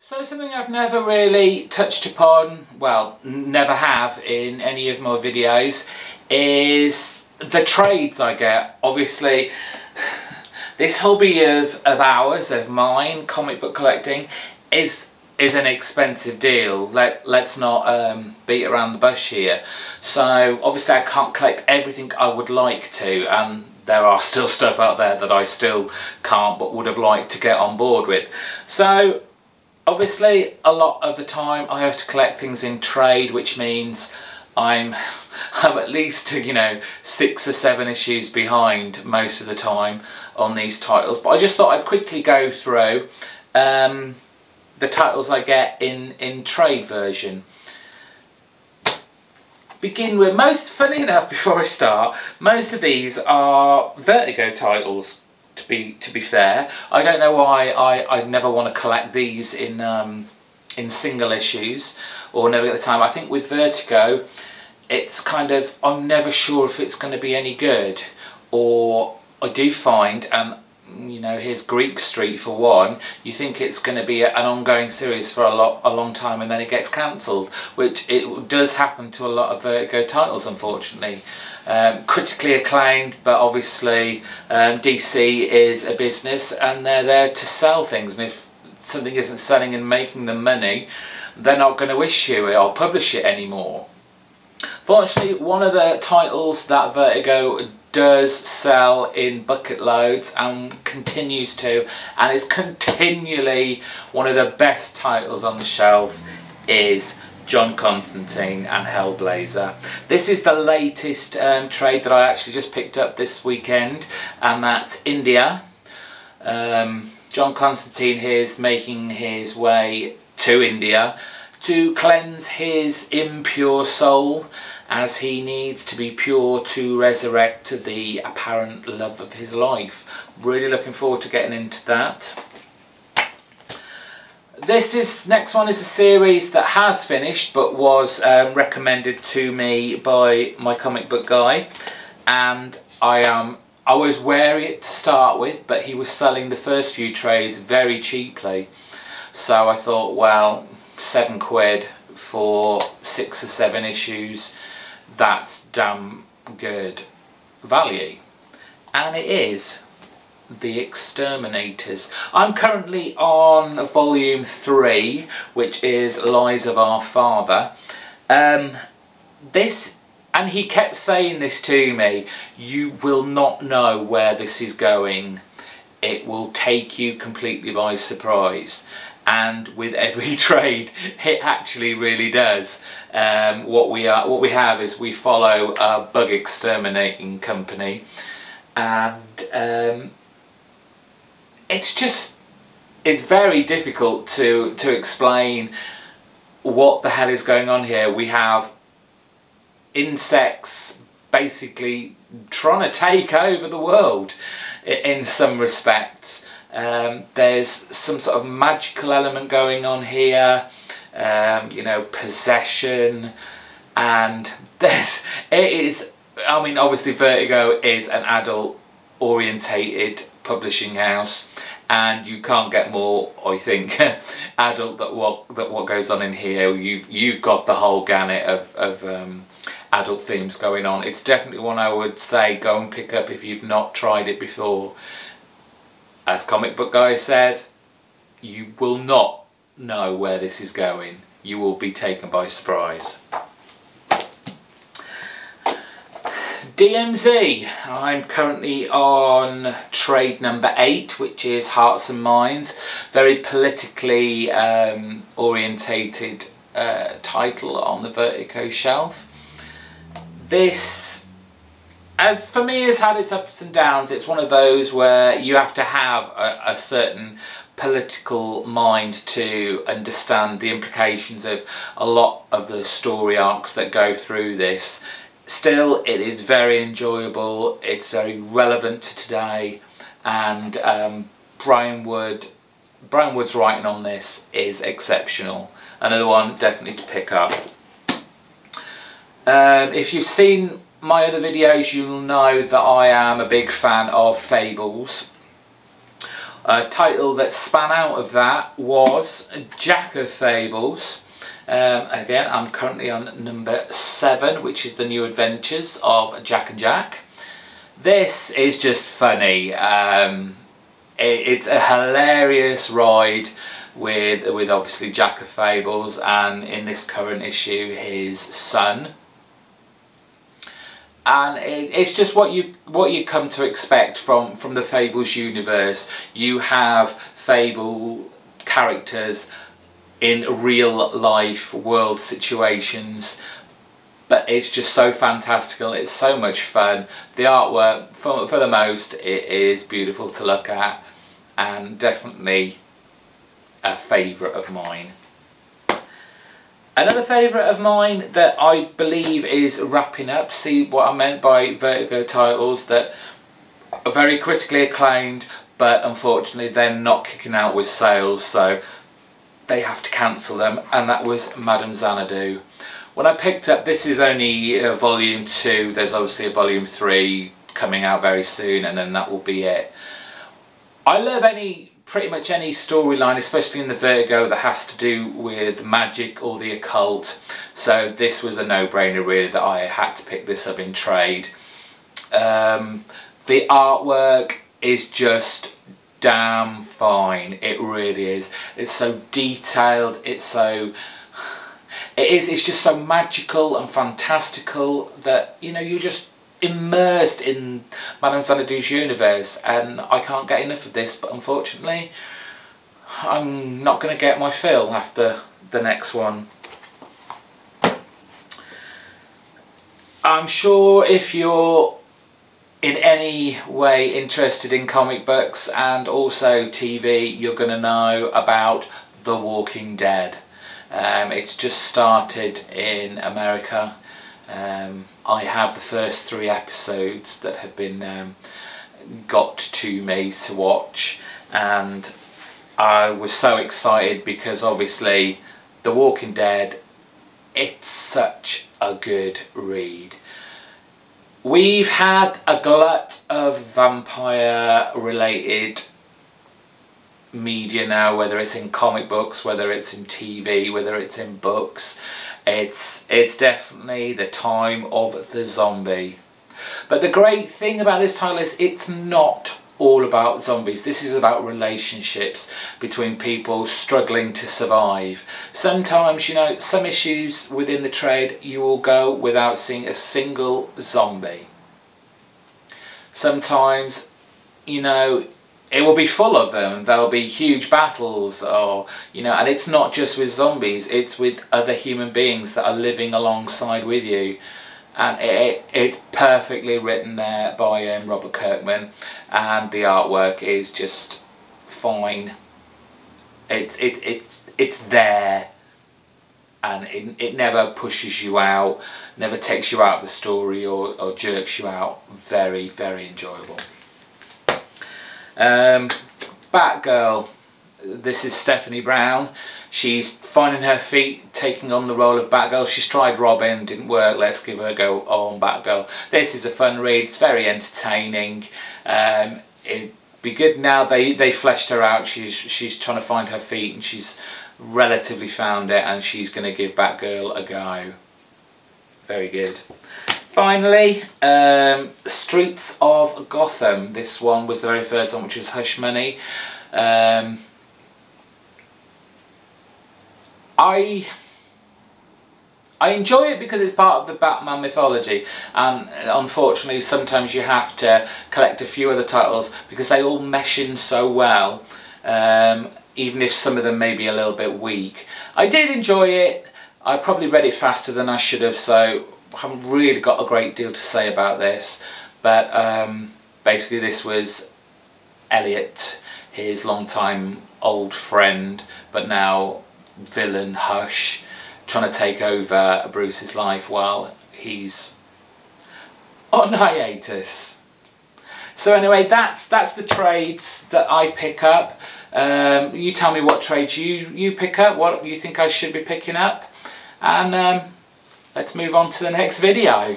So something I've never really touched upon, well, never have in any of my videos, is the trades I get. Obviously, this hobby of ours, of mine, comic book collecting, is an expensive deal. Let's not beat around the bush here. So obviously I can't collect everything I would like to, and there are still stuff out there that I still can't but would have liked to get on board with. So obviously a lot of the time I have to collect things in trade, which means I'm at least, 6 or 7 issues behind most of the time on these titles. But I just thought I'd quickly go through the titles I get in trade version. Begin with, funny enough, before I start, most of these are Vertigo titles. To be fair, I don't know why I never want to collect these in single issues, or never get the time. I think with Vertigo, it's kind of, I'm never sure if it's going to be any good, or I do find, here's Greek Street for one, you think it's going to be an ongoing series for a long time, and then it gets cancelled, which it does happen to a lot of Vertigo titles, unfortunately. Critically acclaimed, but obviously DC is a business and they're there to sell things, and if something isn't selling and making them money, they're not going to issue it or publish it anymore. Fortunately, one of the titles that Vertigo does sell in bucket loads and continues to, and is continually one of the best titles on the shelf, is John Constantine and Hellblazer. This is the latest trade that I actually just picked up this weekend, and that's India. John Constantine is making his way to India to cleanse his impure soul, as he needs to be pure to resurrect the apparent love of his life. Really looking forward to getting into that. Next one is a series that has finished but was recommended to me by my comic book guy, and I was wary to start with, but he was selling the first few trades very cheaply, so I thought, well, £7 for 6 or 7 issues, that's damn good value. And it is The Exterminators. I'm currently on volume 3, which is Lies of Our Father. And he kept saying this to me, you will not know where this is going. It will take you completely by surprise. And with every trade, it actually really does. What we have is we follow a bug exterminating company, and it's very difficult to explain what the hell is going on here. We have insects basically trying to take over the world in some respects. There's some sort of magical element going on here, possession, and obviously Vertigo is an adult orientated publishing house, and you can't get more, I think, adult than what goes on in here. You've got the whole gamut of adult themes going on. It's definitely one I would say go and pick up if you've not tried it before. As Comic Book Guy said, you will not know where this is going. You will be taken by surprise. DMZ. I'm currently on trade number 8, which is Hearts and Minds. Very politically orientated title on the Vertigo shelf. This, as for me, has had its ups and downs. It's one of those where you have to have a certain political mind to understand the implications of a lot of the story arcs that go through this. Still, it is very enjoyable, it's very relevant to today, and Brian Wood's writing on this is exceptional. Another one definitely to pick up. If you've seen my other videos, you'll know that I am a big fan of Fables. A title that span out of that was Jack of Fables. Again, I'm currently on number 7, which is the New Adventures of Jack and Jack. This is just funny. It's a hilarious ride with obviously Jack of Fables, and in this current issue his son. And it's just what you come to expect from the Fables universe. You have Fable characters in real life world situations, but it's just so fantastical. It's so much fun. The artwork, for the most, it is beautiful to look at, and definitely a favourite of mine. Another favourite of mine that I believe is wrapping up, see what I meant by Vertigo titles that are very critically acclaimed, but unfortunately they're not kicking out with sales, so they have to cancel them, and that was Madame Xanadu. When I picked up, this is only volume 2, there's obviously a volume 3 coming out very soon, and then that will be it. I love pretty much any storyline, especially in the Vertigo, that has to do with magic or the occult, so this was a no-brainer really that I had to pick this up in trade. The artwork is just damn fine, it really is. It's so detailed, it's just so magical and fantastical that, you know, you're just immersed in Madame Xanadu's universe, and I can't get enough of this, but unfortunately I'm not going to get my fill after the next one. I'm sure if you're in any way interested in comic books and also TV, you're going to know about The Walking Dead. It's just started in America. I have the first 3 episodes that have been got to me to watch, and I was so excited because obviously The Walking Dead, it's such a good read. We've had a glut of vampire related media now, whether it's in comic books, whether it's in TV, whether it's in books. It's definitely the time of the zombie. But the great thing about this title is it's not all about zombies. This is about relationships between people struggling to survive. Sometimes, you know, some issues within the trade you will go without seeing a single zombie. Sometimes, you know, it will be full of them. There'll be huge battles, or, you know, and it's not just with zombies, it's with other human beings that are living alongside with you. And it's perfectly written there by Robert Kirkman, and the artwork is just fine. It's there, and it never pushes you out, never takes you out of the story or jerks you out. Very, very enjoyable. Batgirl. This is Stephanie Brown. She's finding her feet, taking on the role of Batgirl. She's tried Robin, didn't work, let's give her a go on Batgirl. This is a fun read, it's very entertaining. It'd be good now they fleshed her out. She's trying to find her feet, and she's relatively found it, and she's going to give Batgirl a go. Very good. Finally, Streets of Gotham. This one was the very first one, which was Hush Money. I enjoy it because it's part of the Batman mythology, and unfortunately sometimes you have to collect a few other titles because they all mesh in so well, even if some of them may be a little bit weak. I did enjoy it. I probably read it faster than I should have, so I haven't really got a great deal to say about this, but basically this was Elliot, his longtime old friend, but now villain Hush, trying to take over Bruce's life while he's on hiatus. So anyway, that's the trades that I pick up. You tell me what trades you pick up, what you think I should be picking up, and let's move on to the next video.